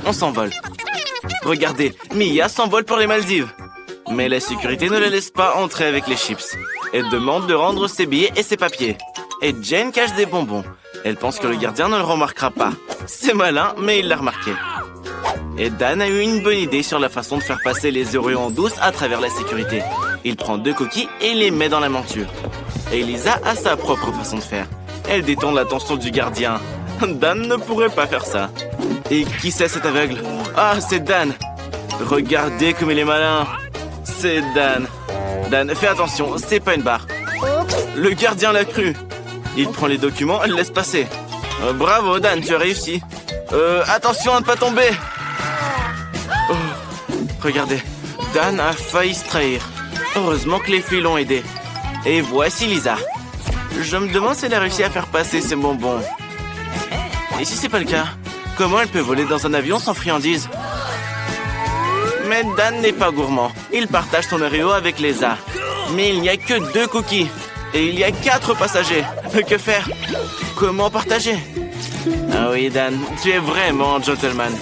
On s'envole. Regardez, Mia s'envole pour les Maldives. Mais la sécurité ne la laisse pas entrer avec les chips. Elle demande de rendre ses billets et ses papiers. Et Jane cache des bonbons. Elle pense que le gardien ne le remarquera pas. C'est malin, mais il l'a remarqué. Et Dan a eu une bonne idée sur la façon de faire passer les Oreos en douce à travers la sécurité. Il prend 2 coquilles et les met dans la monture. Et Lisa a sa propre façon de faire. Elle détourne l'attention du gardien. Dan ne pourrait pas faire ça. Et qui c'est cet aveugle? Ah, c'est Dan. Regardez comme il est malin. C'est Dan. Dan, fais attention, c'est pas une barre. Le gardien l'a cru. Il prend les documents et le laisse passer. Bravo, Dan, tu as réussi. Attention à ne pas tomber. Oh, regardez, Dan a failli se trahir. Heureusement que les filles l'ont aidé. Et voici Lisa. Je me demande si elle a réussi à faire passer ses bonbons. Et si c'est pas le cas, comment elle peut voler dans un avion sans friandises? Mais Dan n'est pas gourmand. Il partage son Oreo avec Lisa. Mais il n'y a que 2 cookies. Et il y a 4 passagers. Que faire? Comment partager? Ah oui, Dan, tu es vraiment un gentleman.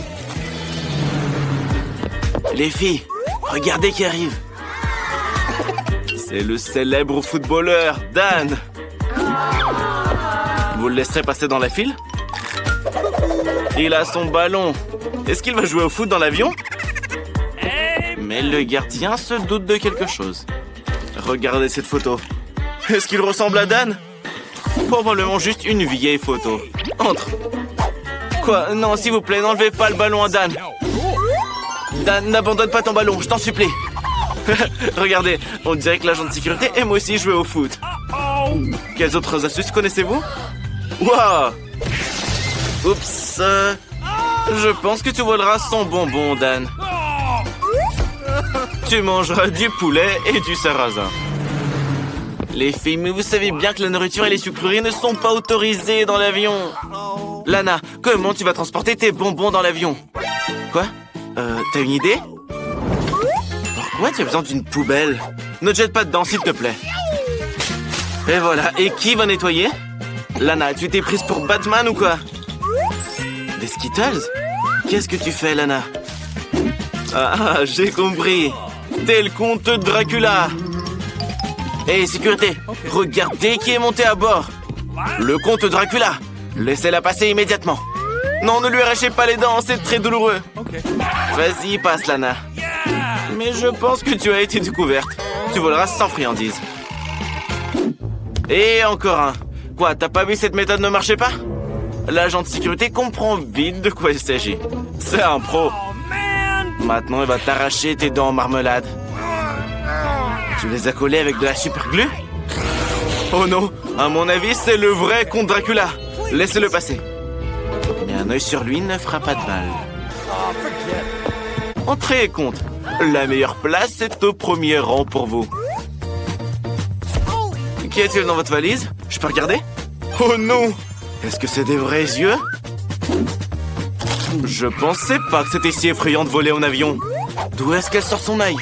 Les filles, regardez qui arrive. C'est le célèbre footballeur, Dan. Vous le laisserez passer dans la file? Il a son ballon. Est-ce qu'il va jouer au foot dans l'avion? Mais le gardien se doute de quelque chose. Regardez cette photo. Est-ce qu'il ressemble à Dan? Probablement juste une vieille photo. Entre. Quoi? Non, s'il vous plaît, n'enlevez pas le ballon à Dan. Dan, n'abandonne pas ton ballon, je t'en supplie. Regardez, on dirait que l'agent de sécurité aime aussi jouer au foot. Quelles autres astuces connaissez-vous? Waouh! Oups. Je pense que tu voleras son bonbon, Dan. Tu mangeras du poulet et du sarrasin. Les filles, mais vous savez bien que la nourriture et les sucreries ne sont pas autorisées dans l'avion. Lana, comment tu vas transporter tes bonbons dans l'avion? Quoi? T'as une idée? Pourquoi tu as besoin d'une poubelle? Ne te jette pas dedans, s'il te plaît. Et voilà, et qui va nettoyer? Lana, tu t'es prise pour Batman ou quoi? Des Skittles? Qu'est-ce que tu fais, Lana? Ah, j'ai compris. T'es le comte Dracula. Hé, sécurité, regardez qui est monté à bord. Le comte Dracula. Laissez-la passer immédiatement. Non, ne lui arrachez pas les dents, c'est très douloureux. Vas-y, passe, Lana. Mais je pense que tu as été découverte. Tu voleras sans friandises. Et encore un. Quoi, t'as pas vu cette méthode ne marchait pas? L'agent de sécurité comprend vite de quoi il s'agit. C'est un pro. Maintenant, il va t'arracher tes dents en marmelade. Tu les as collés avec de la super glue? Oh non, à mon avis, c'est le vrai comte Dracula. Laissez-le passer. Mais un œil sur lui ne fera pas de mal. Entrez, comte. La meilleure place est au premier rang pour vous. Qu'y a-t-il dans votre valise? Je peux regarder? Oh non! Est-ce que c'est des vrais yeux? Je pensais pas que c'était si effrayant de voler en avion. D'où est-ce qu'elle sort son œil?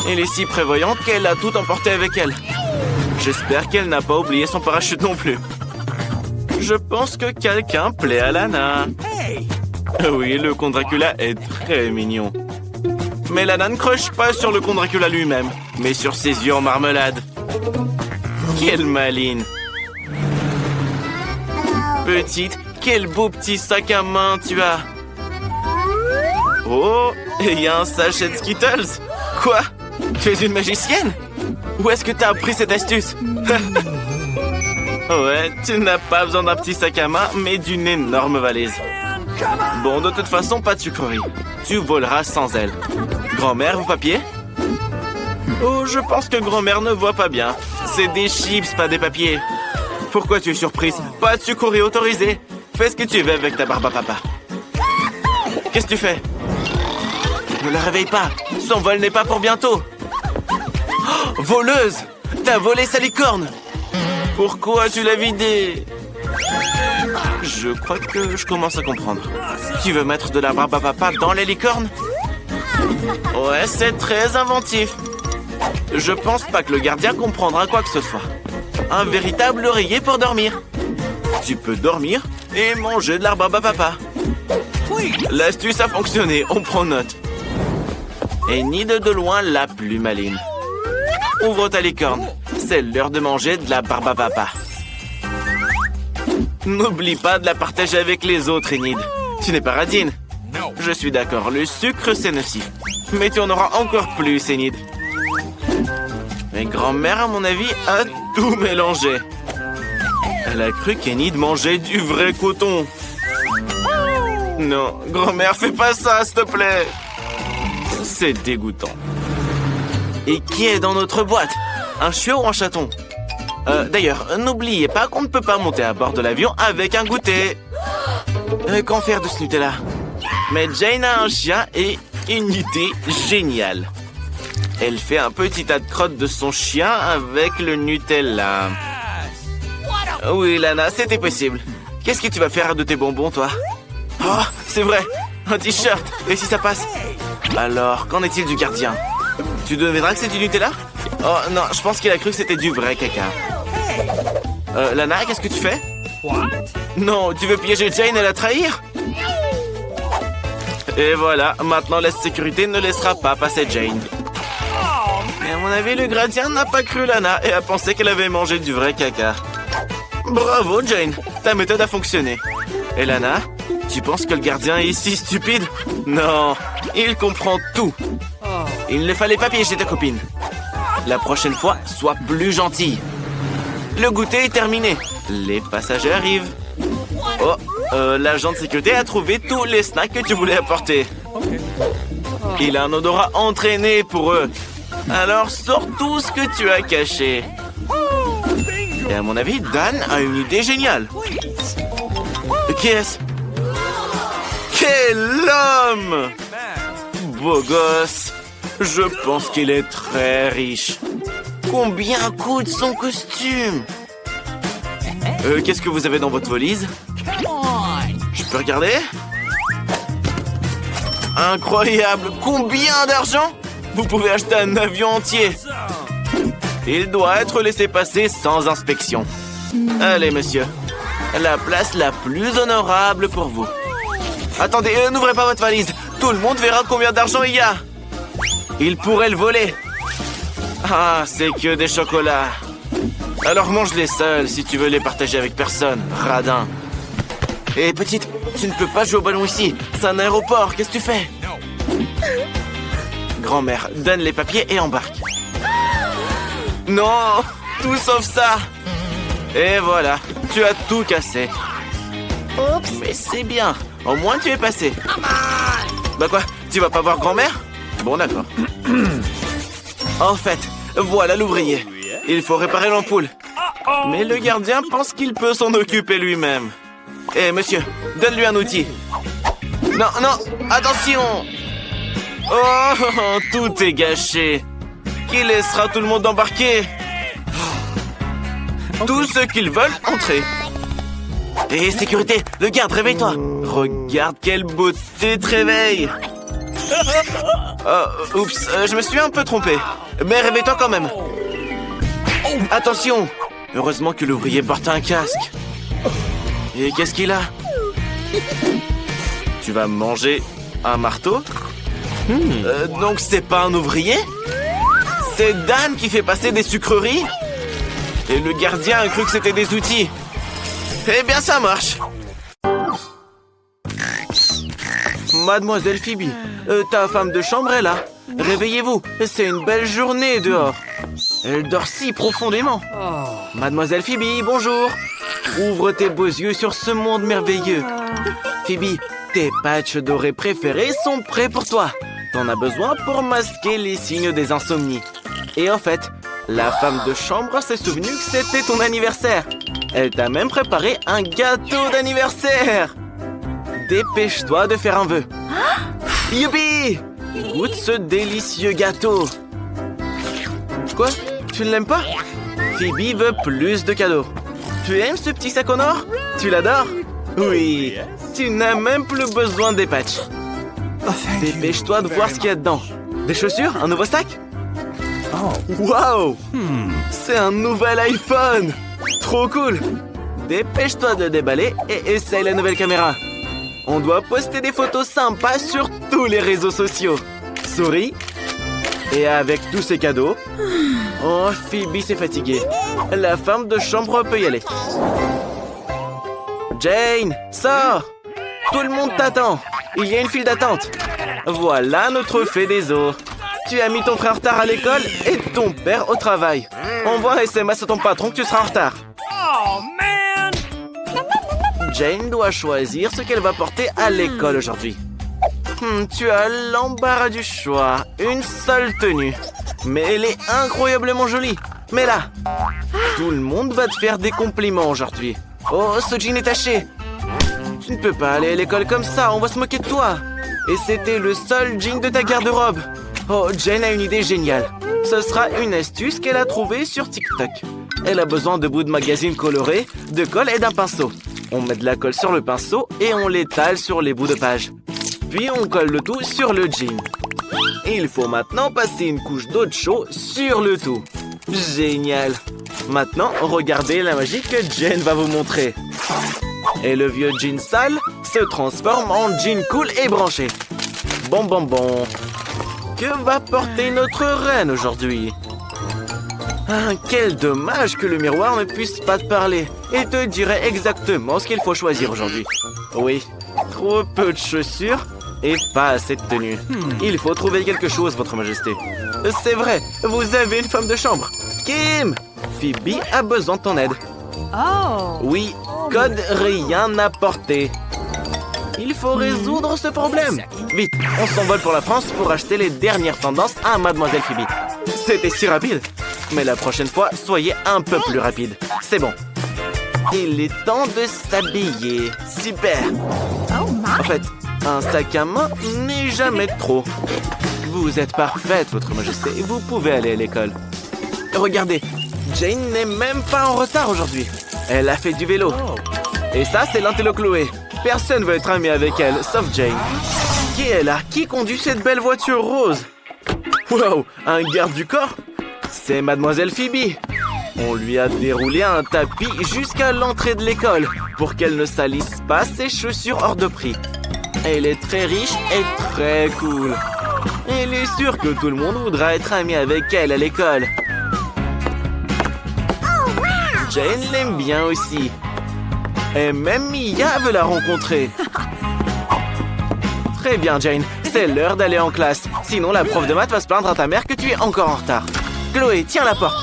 Elle est si prévoyante qu'elle a tout emporté avec elle. J'espère qu'elle n'a pas oublié son parachute non plus. Je pense que quelqu'un plaît à Lana. Oui, le comte Dracula est très mignon. Mais Lana ne croche pas sur le comte Dracula lui-même, mais sur ses yeux en marmelade. Quelle maline. Petite, quel beau petit sac à main tu as. Oh, il y a un sachet de Skittles. Quoi? Tu es une magicienne? Où est-ce que tu as appris cette astuce? Ouais, tu n'as pas besoin d'un petit sac à main, mais d'une énorme valise. Bon, de toute façon, pas de sucrerie. Tu voleras sans elle. Grand-mère, vos papiers? Oh, je pense que grand-mère ne voit pas bien. C'est des chips, pas des papiers. Pourquoi tu es surprise? Pas de sucrerie autorisée. Fais ce que tu veux avec ta barbe à papa. Qu'est-ce que tu fais? Ne la réveille pas. Son vol n'est pas pour bientôt. Oh, voleuse! T'as volé sa licorne! Pourquoi tu l'as vidée? Je crois que je commence à comprendre. Tu veux mettre de la barbe à papa dans les licornes? Ouais, c'est très inventif. Je pense pas que le gardien comprendra quoi que ce soit. Un véritable oreiller pour dormir. Tu peux dormir et manger de la barbe à papa. L'astuce a fonctionné, on prend note. Enid de loin la plus maline. Ouvre ta licorne. C'est l'heure de manger de la barbe à papa. N'oublie pas de la partager avec les autres, Enid. Tu n'es pas radine. Je suis d'accord, le sucre c'est nocif. Mais tu en auras encore plus, Enid. Mais grand-mère, à mon avis, a tout mélangé. Elle a cru qu'Enid mangeait du vrai coton. Non, grand-mère, fais pas ça, s'il te plaît. C'est dégoûtant. Et qui est dans notre boîte? Un chiot ou un chaton? D'ailleurs, n'oubliez pas qu'on ne peut pas monter à bord de l'avion avec un goûter. Qu'en faire de ce Nutella? Mais Jane a un chien et une idée géniale. Elle fait un petit tas de crottes de son chien avec le Nutella. Oui, Lana, c'était possible. Qu'est-ce que tu vas faire de tes bonbons, toi? Oh, c'est vrai, un t-shirt. Et si ça passe? Alors, qu'en est-il du gardien? Tu devineras que c'est du Nutella? Oh non, je pense qu'il a cru que c'était du vrai caca. Lana, qu'est-ce que tu fais? Non, tu veux piéger Jane et la trahir? Et voilà, maintenant la sécurité ne laissera pas passer Jane. Et à mon avis, le gardien n'a pas cru Lana et a pensé qu'elle avait mangé du vrai caca. Bravo, Jane, ta méthode a fonctionné. Et Lana, tu penses que le gardien est si stupide? Non, il comprend tout. Il ne fallait pas piéger ta copine. La prochaine fois, sois plus gentille. Le goûter est terminé. Les passagers arrivent. Oh, l'agent de sécurité a trouvé tous les snacks que tu voulais apporter. Il a un odorat entraîné pour eux. Alors sors tout ce que tu as caché. Et à mon avis, Dan a une idée géniale. Qui est-ce? Quel homme! Beau gosse. Je pense qu'il est très riche. Combien coûte son costume? Qu'est-ce que vous avez dans votre valise? Je peux regarder? Incroyable! Combien d'argent? Vous pouvez acheter un avion entier. Il doit être laissé passer sans inspection. Allez, monsieur. La place la plus honorable pour vous. Attendez, n'ouvrez pas votre valise. Tout le monde verra combien d'argent il y a. Il pourrait le voler. Ah, c'est que des chocolats. Alors mange-les seuls si tu veux les partager avec personne, radin. Hé, petite, tu ne peux pas jouer au ballon ici. C'est un aéroport, qu'est-ce que tu fais? Grand-mère, donne les papiers et embarque. Non, tout sauf ça. Et voilà, tu as tout cassé. Oups. Mais c'est bien, au moins tu es passé. Bah quoi, tu vas pas voir grand-mère? Bon, d'accord. En fait, voilà l'ouvrier. Il faut réparer l'ampoule. Mais le gardien pense qu'il peut s'en occuper lui-même. Eh, monsieur, donne-lui un outil. Non, non, attention! Oh, tout est gâché. Qui laissera tout le monde embarquer? Tous ceux qu'ils veulent entrer. Et sécurité, le garde, réveille-toi. Regarde quelle beauté te réveille. Oups, je me suis un peu trompé. Mais réveille-toi quand même. Attention. Heureusement que l'ouvrier porte un casque. Et qu'est-ce qu'il a? Tu vas manger un marteau? Donc c'est pas un ouvrier? C'est Dan qui fait passer des sucreries? Et le gardien a cru que c'était des outils. Eh bien, ça marche. Mademoiselle Phoebe, ta femme de chambre est là. Réveillez-vous, c'est une belle journée dehors. Elle dort si profondément. Mademoiselle Phoebe, bonjour. Ouvre tes beaux yeux sur ce monde merveilleux. Phoebe, tes patchs dorés préférés sont prêts pour toi. T'en as besoin pour masquer les signes des insomnies. Et en fait, la femme de chambre s'est souvenue que c'était ton anniversaire. Elle t'a même préparé un gâteau d'anniversaire. Dépêche-toi de faire un vœu. Youpi! Goûte ce délicieux gâteau. Quoi? Tu ne l'aimes pas? Phoebe veut plus de cadeaux. Tu aimes ce petit sac en or? Tu l'adores? Oui. Tu n'as même plus besoin des patchs. Dépêche-toi de voir ce qu'il y a dedans. Des chaussures? Un nouveau sac? Wow! C'est un nouvel iPhone! Trop cool! Dépêche-toi de le déballer et essaye la nouvelle caméra. On doit poster des photos sympas sur tous les réseaux sociaux. Souris. Et avec tous ces cadeaux... Oh, Phoebe s'est fatiguée. La femme de chambre peut y aller. Jane, sors! Tout le monde t'attend. Il y a une file d'attente. Voilà notre fée des os. Tu as mis ton frère en retard à l'école et ton père au travail. Envoie un SMS à ton patron que tu seras en retard. Oh, man! Jane doit choisir ce qu'elle va porter à l'école aujourd'hui. Tu as l'embarras du choix. Une seule tenue. Mais elle est incroyablement jolie. Mais là, tout le monde va te faire des compliments aujourd'hui. Oh, ce jean est taché. Tu ne peux pas aller à l'école comme ça, on va se moquer de toi. Et c'était le seul jean de ta garde-robe. Oh, Jane a une idée géniale. Ce sera une astuce qu'elle a trouvée sur TikTok. Elle a besoin de bouts de magazine colorés, de colle et d'un pinceau. On met de la colle sur le pinceau et on l'étale sur les bouts de page. Puis on colle le tout sur le jean. Il faut maintenant passer une couche d'eau de chaud sur le tout. Génial! Maintenant, regardez la magie que Jane va vous montrer. Et le vieux jean sale se transforme en jean cool et branché. Bon. Que va porter notre reine aujourd'hui? Quel dommage que le miroir ne puisse pas te parler et te dirait exactement ce qu'il faut choisir aujourd'hui. Oui, trop peu de chaussures et pas assez de tenue. Il faut trouver quelque chose, votre majesté. C'est vrai, vous avez une femme de chambre. Kim! Phoebe a besoin de ton aide. Oh! Oui, code rien à porter. Il faut résoudre ce problème. Vite, on s'envole pour la France pour acheter les dernières tendances à Mademoiselle Phoebe. C'était si rapide. Mais la prochaine fois, soyez un peu plus rapide. C'est bon. Il est temps de s'habiller. Super. Oh my! En fait, un sac à main n'est jamais trop. Vous êtes parfaite, votre majesté. Vous pouvez aller à l'école. Regardez, Jane n'est même pas en retard aujourd'hui. Elle a fait du vélo. Et ça, c'est l'intello Chloé. Personne ne veut être ami avec elle, sauf Jane. Qui est là? Qui conduit cette belle voiture rose? Wow, un garde du corps? C'est Mademoiselle Phoebe. On lui a déroulé un tapis jusqu'à l'entrée de l'école pour qu'elle ne salisse pas ses chaussures hors de prix. Elle est très riche et très cool. Elle est sûre que tout le monde voudra être ami avec elle à l'école. Jane l'aime bien aussi. Et même Mia veut la rencontrer. Très bien, Jane. C'est l'heure d'aller en classe. Sinon, la prof de maths va se plaindre à ta mère que tu es encore en retard. Chloé, tiens la porte.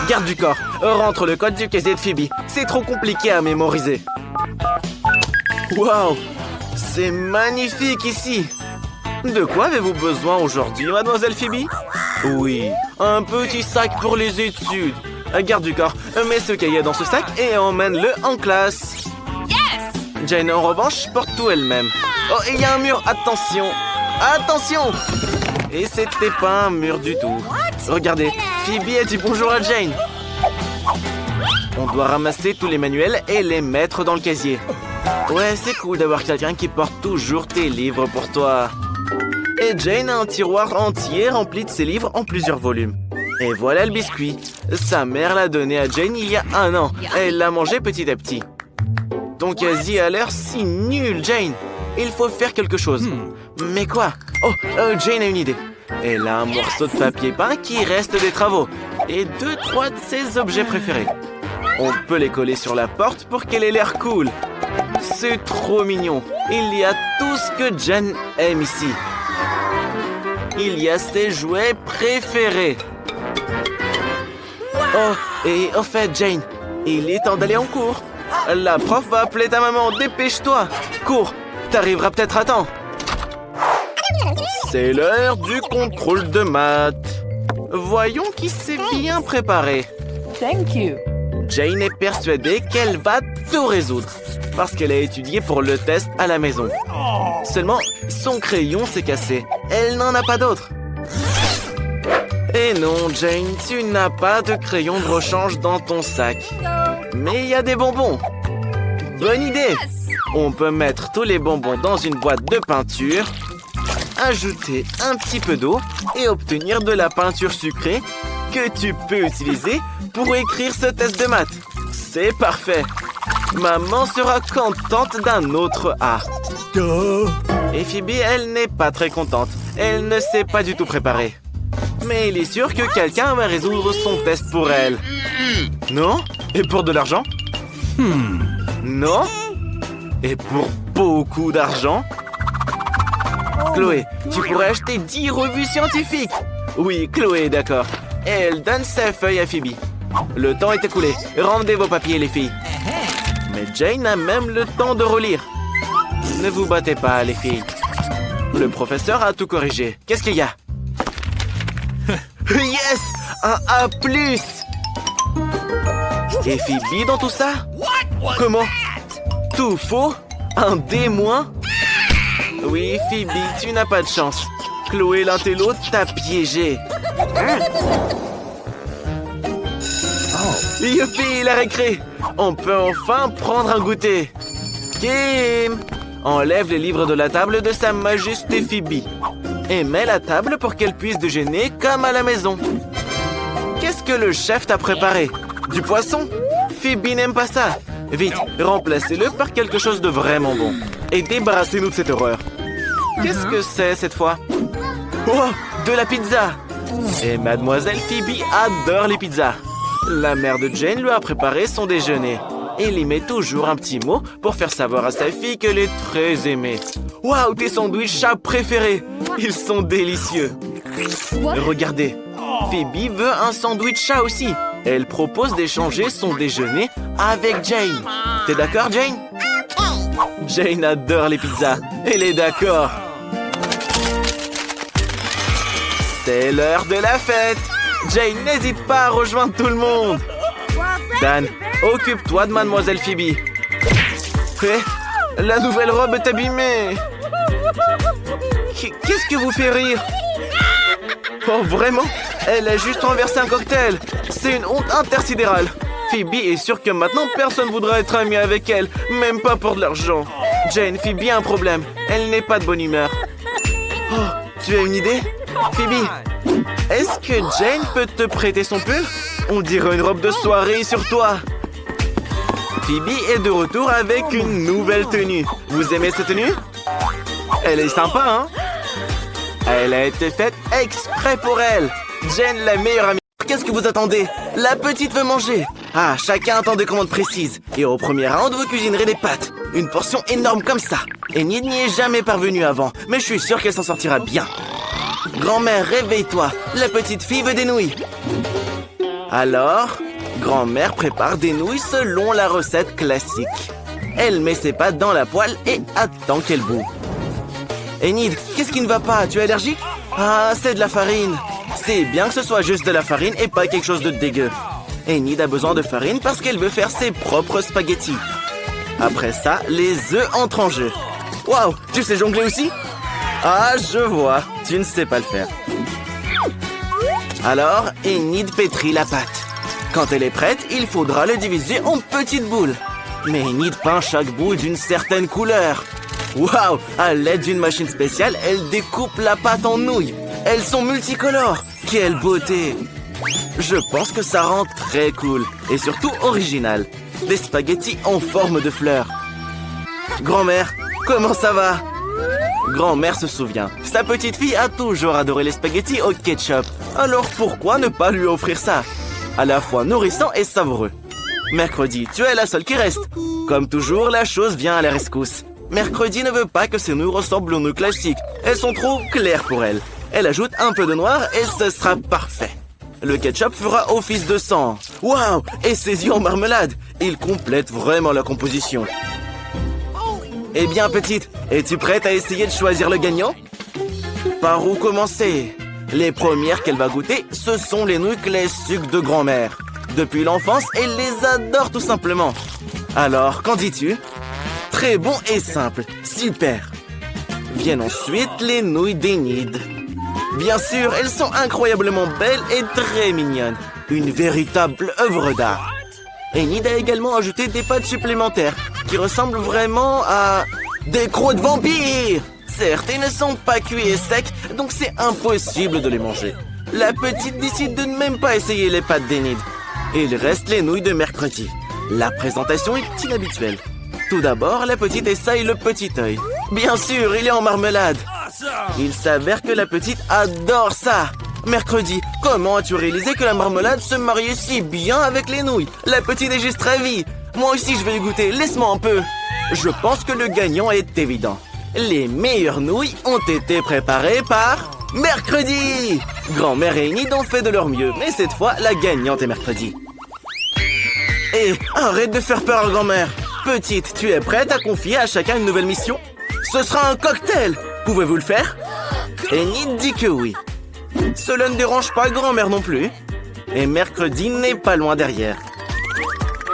Garde du corps. Rentre le code du casier de Phoebe. C'est trop compliqué à mémoriser. Waouh! C'est magnifique ici. De quoi avez-vous besoin aujourd'hui, Mademoiselle Phoebe? Oui, un petit sac pour les études. Garde du corps, mets ce cahier dans ce sac et emmène-le en classe. Yes! Jane, en revanche, porte tout elle-même. Oh, il y a un mur, attention! Attention! Et c'était pas un mur du tout. Regardez, Phoebe a dit bonjour à Jane. On doit ramasser tous les manuels et les mettre dans le casier. Ouais, c'est cool d'avoir quelqu'un qui porte toujours tes livres pour toi. Et Jane a un tiroir entier rempli de ses livres en plusieurs volumes. Et voilà le biscuit. Sa mère l'a donné à Jane il y a 1 an. Elle l'a mangé petit à petit. Ton casier a l'air si nul, Jane. Il faut faire quelque chose. Mais quoi? Oh, Jane a une idée. Elle a un morceau de papier peint qui reste des travaux. Et 2-3 de ses objets préférés. On peut les coller sur la porte pour qu'elle ait l'air cool. C'est trop mignon. Il y a tout ce que Jane aime ici. Il y a ses jouets préférés. Oh, et au fait, Jane, il est temps d'aller en cours. La prof va appeler ta maman. Dépêche-toi. Cours, t'arriveras peut-être à temps. C'est l'heure du contrôle de maths. Voyons qui s'est bien préparé. Thank you. Jane est persuadée qu'elle va tout résoudre parce qu'elle a étudié pour le test à la maison. Seulement, son crayon s'est cassé. Elle n'en a pas d'autre. Et non, Jane, tu n'as pas de crayon de rechange dans ton sac. Mais il y a des bonbons. Bonne idée. On peut mettre tous les bonbons dans une boîte de peinture, ajouter un petit peu d'eau et obtenir de la peinture sucrée que tu peux utiliser pour écrire ce test de maths. C'est parfait. Maman sera contente d'un autre A. Et Phoebe, elle n'est pas très contente. Elle ne s'est pas du tout préparée. Mais il est sûr que quelqu'un va résoudre son test pour elle. Non? Et pour de l'argent? Non? Et pour beaucoup d'argent? Chloé, tu pourrais acheter 10 revues scientifiques. Oui, Chloé est d'accord. Et elle donne sa feuille à Phoebe. Le temps est écoulé. Rendez vos papiers, les filles. Mais Jane a même le temps de relire. Ne vous battez pas, les filles. Le professeur a tout corrigé. Qu'est-ce qu'il y a? Yes! Un A+. Et Phoebe dans tout ça? Comment? Tout faux? Un D-? Oui, Phoebe, tu n'as pas de chance. Chloé l'intello t'a piégé. Youpi, la récré! On peut enfin prendre un goûter. Kim! Enlève les livres de la table de Sa Majesté Phoebe. Et mets la table pour qu'elle puisse déjeuner comme à la maison. Qu'est-ce que le chef t'a préparé? Du poisson? Phoebe n'aime pas ça. Vite, remplacez-le par quelque chose de vraiment bon. Et débarrassez-nous de cette horreur. Qu'est-ce que c'est cette fois? Oh, de la pizza! Et Mademoiselle Phoebe adore les pizzas. La mère de Jane lui a préparé son déjeuner. Et il y met toujours un petit mot pour faire savoir à sa fille qu'elle est très aimée. Waouh, tes sandwichs chats préférés! Ils sont délicieux. Regardez, Phoebe veut un sandwich chat aussi. Elle propose d'échanger son déjeuner avec Jane. T'es d'accord, Jane? Jane adore les pizzas. Elle est d'accord. C'est l'heure de la fête. Jane n'hésite pas à rejoindre tout le monde. Dan, occupe-toi de Mademoiselle Phoebe. Hé, la nouvelle robe est abîmée. Qu'est-ce que vous fait rire? Oh, vraiment? Elle a juste renversé un cocktail. C'est une honte intersidérale. Phoebe est sûre que maintenant personne voudra être ami avec elle, même pas pour de l'argent. Jane, Phoebe a un problème. Elle n'est pas de bonne humeur. Oh, tu as une idée? Phoebe, est-ce que Jane peut te prêter son pull? On dirait une robe de soirée sur toi. Phoebe est de retour avec une nouvelle tenue. Vous aimez cette tenue? Elle est sympa, hein? Elle a été faite exprès pour elle. Jane, la meilleure amie. Qu'est-ce que vous attendez? La petite veut manger. Ah, chacun attend des commandes précises. Et au premier round, vous cuisinerez des pâtes. Une portion énorme comme ça. Et n'y est jamais parvenue avant. Mais je suis sûr qu'elle s'en sortira bien. Grand-mère, réveille-toi. La petite fille veut des nouilles. Alors, grand-mère prépare des nouilles selon la recette classique. Elle met ses pâtes dans la poêle et attend qu'elle bout. Enid, qu'est-ce qui ne va pas? Tu es allergique? Ah, c'est de la farine. C'est bien que ce soit juste de la farine et pas quelque chose de dégueu. Enid a besoin de farine parce qu'elle veut faire ses propres spaghettis. Après ça, les œufs entrent en jeu. Waouh, tu sais jongler aussi? Ah, je vois, tu ne sais pas le faire. Alors, Enid pétrit la pâte. Quand elle est prête, il faudra le diviser en petites boules. Mais Enid peint chaque boule d'une certaine couleur. Waouh! À l'aide d'une machine spéciale, elle découpe la pâte en nouilles. Elles sont multicolores. Quelle beauté! Je pense que ça rend très cool. Et surtout original. Des spaghettis en forme de fleurs. Grand-mère, comment ça va? Grand-mère se souvient. Sa petite fille a toujours adoré les spaghettis au ketchup. Alors pourquoi ne pas lui offrir ça? À la fois nourrissant et savoureux. Mercredi, tu es la seule qui reste. Comme toujours, la chose vient à la rescousse. Mercredi ne veut pas que ses nouilles ressemblent aux nouilles classiques. Elles sont trop claires pour elle. Elle ajoute un peu de noir et ce sera parfait. Le ketchup fera office de sang. Waouh! Et ses yeux en marmelade. Il complète vraiment la composition. Eh bien, petite, es-tu prête à essayer de choisir le gagnant? Par où commencer? Les premières qu'elle va goûter, ce sont les nouilles classiques de grand-mère. Depuis l'enfance, elle les adore tout simplement. Alors, qu'en dis-tu? Très bon et simple. Super. Viennent ensuite les nouilles d'Enid. Bien sûr, elles sont incroyablement belles et très mignonnes. Une véritable œuvre d'art. Enid a également ajouté des pâtes supplémentaires qui ressemblent vraiment à des croûtes de vampires. Certes, ils ne sont pas cuits et secs, donc c'est impossible de les manger. La petite décide de ne même pas essayer les pâtes d'Enid. Il reste les nouilles de mercredi. La présentation est inhabituelle. Tout d'abord, la petite essaye le petit œil. Bien sûr, il est en marmelade. Il s'avère que la petite adore ça. Mercredi, comment as-tu réalisé que la marmelade se mariait si bien avec les nouilles? La petite est juste ravie. Moi aussi, je vais y goûter. Laisse-moi un peu. Je pense que le gagnant est évident. Les meilleures nouilles ont été préparées par Mercredi. Grand-mère et Enid ont fait de leur mieux, mais cette fois, la gagnante est Mercredi. Hé, arrête de faire peur à grand-mère. Petite, tu es prête à confier à chacun une nouvelle mission? Ce sera un cocktail. Pouvez-vous le faire? Enid dit que oui. Cela ne dérange pas grand-mère non plus. Et Mercredi n'est pas loin derrière.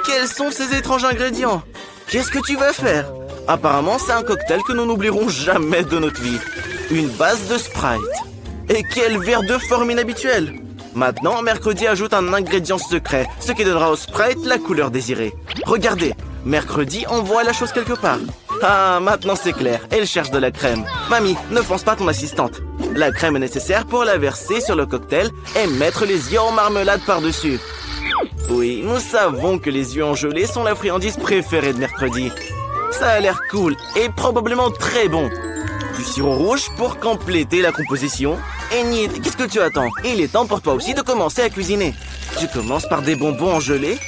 Quels sont ces étranges ingrédients? Qu'est-ce que tu vas faire? Apparemment, c'est un cocktail que nous n'oublierons jamais de notre vie. Une base de Sprite. Et quel verre de forme inhabituelle! Maintenant, Mercredi ajoute un ingrédient secret, ce qui donnera au Sprite la couleur désirée. Regardez, Mercredi envoie la chose quelque part. Ah, maintenant c'est clair, elle cherche de la crème. Mamie, ne fonce pas ton assistante. La crème est nécessaire pour la verser sur le cocktail et mettre les yeux en marmelade par-dessus. Oui, nous savons que les yeux en gelée sont la friandise préférée de Mercredi. Ça a l'air cool et probablement très bon. Du sirop rouge pour compléter la composition. Enid, qu'est-ce que tu attends? Il est temps pour toi aussi de commencer à cuisiner. Tu commences par des bonbons en gelée.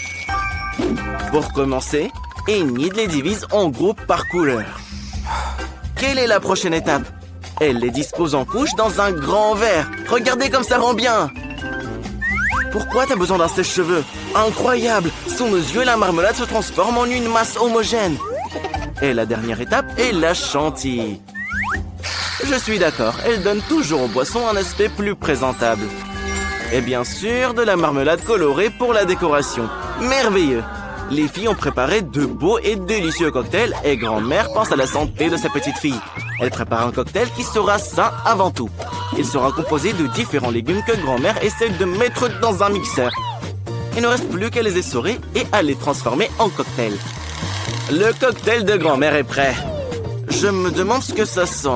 Pour commencer, Enid les divise en groupes par couleur. Quelle est la prochaine étape? Elle les dispose en couches dans un grand verre. Regardez comme ça rend bien. Pourquoi t'as besoin d'un sèche-cheveux? Incroyable! Sous nos yeux, la marmelade se transforme en une masse homogène. Et la dernière étape est la chantilly. Je suis d'accord, elle donne toujours aux boissons un aspect plus présentable. Et bien sûr, de la marmelade colorée pour la décoration. Merveilleux! Les filles ont préparé de beaux et délicieux cocktails et grand-mère pense à la santé de sa petite fille. Elle prépare un cocktail qui sera sain avant tout. Il sera composé de différents légumes que grand-mère essaie de mettre dans un mixeur. Il ne reste plus qu'à les essorer et à les transformer en cocktail. Le cocktail de grand-mère est prêt. Je me demande ce que ça sent.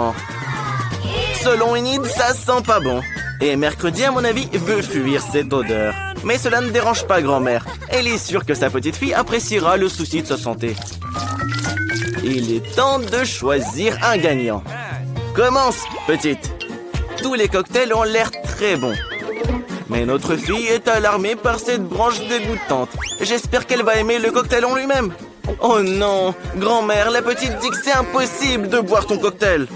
Selon Enid, ça sent pas bon. Et Mercredi, à mon avis, veut fuir cette odeur. Mais cela ne dérange pas grand-mère. Elle est sûre que sa petite fille appréciera le souci de sa santé. Il est temps de choisir un gagnant. Commence, petite. Tous les cocktails ont l'air très bons. Mais notre fille est alarmée par cette branche dégoûtante. J'espère qu'elle va aimer le cocktail en lui-même. Oh non, grand-mère, la petite dit que c'est impossible de boire ton cocktail.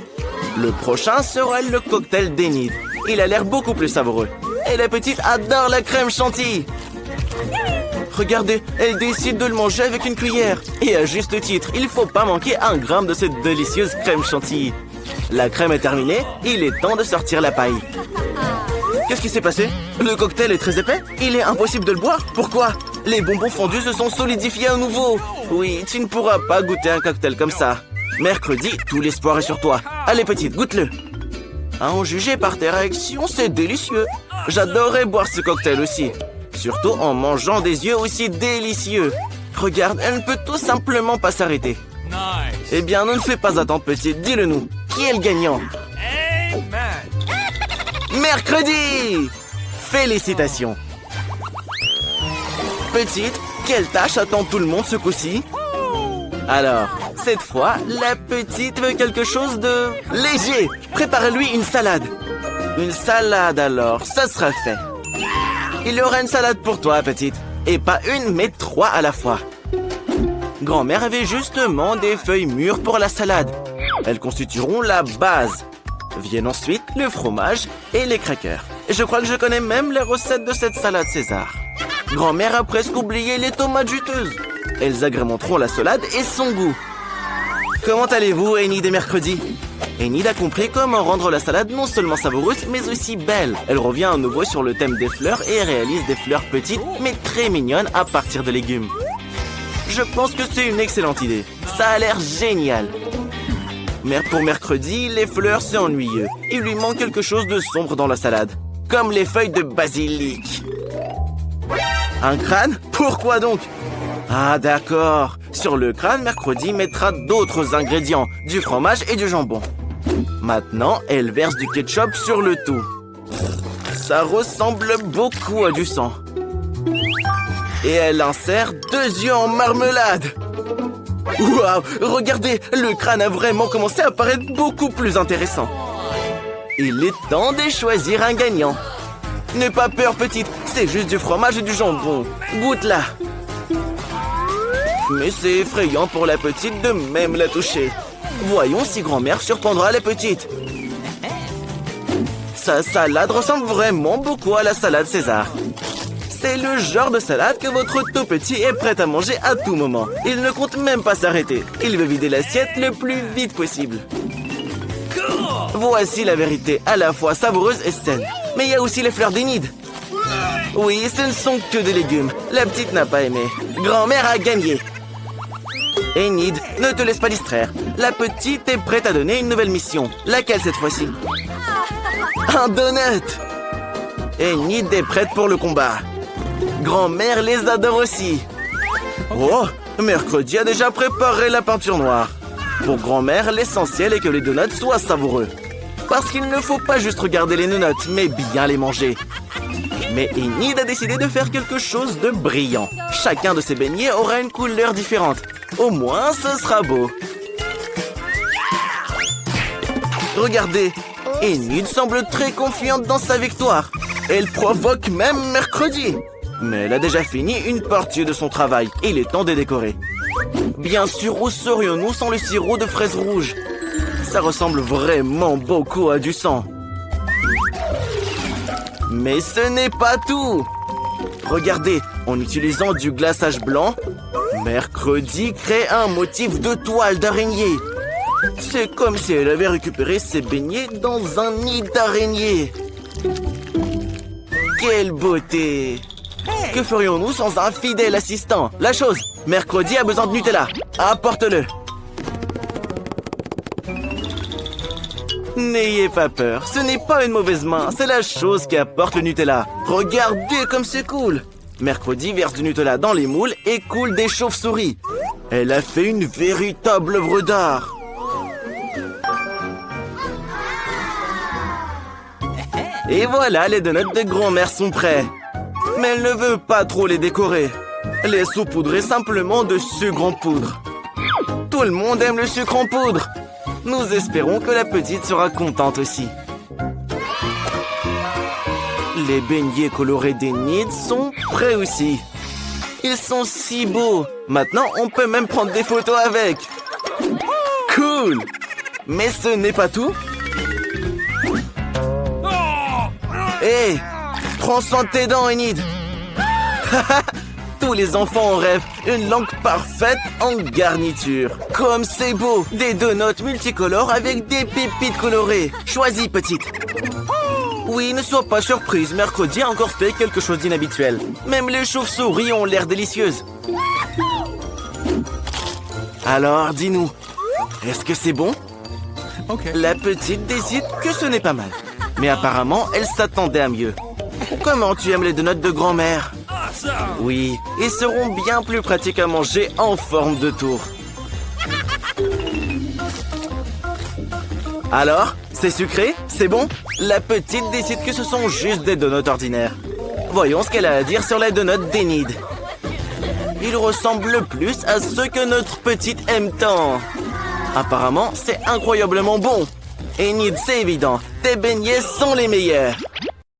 Le prochain sera le cocktail d'Enid. Il a l'air beaucoup plus savoureux. Et la petite adore la crème chantilly. Regardez, elle décide de le manger avec une cuillère. Et à juste titre, il faut pas manquer un gramme de cette délicieuse crème chantilly. La crème est terminée, il est temps de sortir la paille. Qu'est-ce qui s'est passé? Le cocktail est très épais? Il est impossible de le boire? Pourquoi? Les bonbons fondus se sont solidifiés à nouveau. Oui, tu ne pourras pas goûter un cocktail comme ça. Mercredi, tout l'espoir est sur toi. Allez petite, goûte-le. À en juger par tes réactions, c'est délicieux. J'adorerais boire ce cocktail aussi. Surtout en mangeant des yeux aussi délicieux. Regarde, elle ne peut tout simplement pas s'arrêter. Nice. Eh bien, ne fais pas attendre petite, dis-le nous. Qui est le gagnant? Amen. Mercredi! Félicitations! Petite, quelle tâche attend tout le monde ce coup-ci? Alors, cette fois, la petite veut quelque chose de léger. Prépare-lui une salade. Une salade alors, ça sera fait. Il y aura une salade pour toi, petite. Et pas une, mais 3 à la fois. Grand-mère avait justement des feuilles mûres pour la salade. Elles constitueront la base. Viennent ensuite le fromage et les crackers. Et je crois que je connais même les recettes de cette salade César. Grand-mère a presque oublié les tomates juteuses. Elles agrémenteront la salade et son goût. Comment allez-vous, Enid et Mercredi? Enid a compris comment rendre la salade non seulement savoureuse, mais aussi belle. Elle revient à nouveau sur le thème des fleurs et réalise des fleurs petites, mais très mignonnes à partir de légumes. Je pense que c'est une excellente idée. Ça a l'air génial. Mais pour Mercredi, les fleurs, c'est ennuyeux. Il lui manque quelque chose de sombre dans la salade. Comme les feuilles de basilic. Un crâne? Pourquoi donc? Ah d'accord. Sur le crâne, Mercredi mettra d'autres ingrédients, du fromage et du jambon. Maintenant, elle verse du ketchup sur le tout. Ça ressemble beaucoup à du sang. Et elle insère 2 yeux en marmelade. Waouh, regardez, le crâne a vraiment commencé à paraître beaucoup plus intéressant. Il est temps de choisir un gagnant. N'aie pas peur, petite, c'est juste du fromage et du jambon. Goûte-la. Mais c'est effrayant pour la petite de même la toucher. Voyons si grand-mère surprendra la petite. Sa salade ressemble vraiment beaucoup à la salade César. C'est le genre de salade que votre tout petit est prêt à manger à tout moment. Il ne compte même pas s'arrêter. Il veut vider l'assiette le plus vite possible. Voici la vérité, à la fois savoureuse et saine. Mais il y a aussi les fleurs d'Enid. Oui, ce ne sont que des légumes. La petite n'a pas aimé. Grand-mère a gagné. Enid, ne te laisse pas distraire. La petite est prête à donner une nouvelle mission. Laquelle cette fois-ci? Un donut! Enid est prête pour le combat. Grand-mère les adore aussi. Oh, mercredi a déjà préparé la peinture noire. Pour grand-mère, l'essentiel est que les donuts soient savoureux. Parce qu'il ne faut pas juste regarder les donuts, mais bien les manger. Mais Enid a décidé de faire quelque chose de brillant. Chacun de ses beignets aura une couleur différente. Au moins, ce sera beau. Regardez, Enid semble très confiante dans sa victoire. Elle provoque même mercredi. Mais elle a déjà fini une partie de son travail. Il est temps de décorer. Bien sûr, où serions-nous sans le sirop de fraises rouges? Ça ressemble vraiment beaucoup à du sang. Mais ce n'est pas tout. Regardez, en utilisant du glaçage blanc, mercredi crée un motif de toile d'araignée. C'est comme si elle avait récupéré ses beignets dans un nid d'araignée. Quelle beauté! Que ferions-nous sans un fidèle assistant? La chose, mercredi a besoin de Nutella. Apporte-le. N'ayez pas peur, ce n'est pas une mauvaise main, c'est la chose qui apporte le Nutella. Regardez comme c'est cool. Mercredi verse du Nutella dans les moules et coule des chauves-souris. Elle a fait une véritable œuvre d'art. Et voilà, les donuts de grand-mère sont prêts. Mais elle ne veut pas trop les décorer. Les saupoudrer simplement de sucre en poudre. Tout le monde aime le sucre en poudre. Nous espérons que la petite sera contente aussi. Les beignets colorés d'Enid sont prêts aussi. Ils sont si beaux. Maintenant, on peut même prendre des photos avec. Cool! Mais ce n'est pas tout. Hé! Prends soin de tes dents, Enid. Tous les enfants en rêvent. Une langue parfaite en garniture. Comme c'est beau. Des donuts multicolores avec des pépites colorées. Choisis, petite. Oui, ne sois pas surprise. Mercredi a encore fait quelque chose d'inhabituel. Même les chauves-souris ont l'air délicieuses. Alors, dis-nous. Est-ce que c'est bon? La petite décide que ce n'est pas mal. Mais apparemment, elle s'attendait à mieux. Comment tu aimes les donuts de grand-mère? Oui, ils seront bien plus pratiques à manger en forme de tour. Alors, c'est sucré? C'est bon? La petite décide que ce sont juste des donuts ordinaires. Voyons ce qu'elle a à dire sur les donuts d'Enid. Ils ressemblent plus à ceux que notre petite aime tant. Apparemment, c'est incroyablement bon. Enid, c'est évident, tes beignets sont les meilleurs.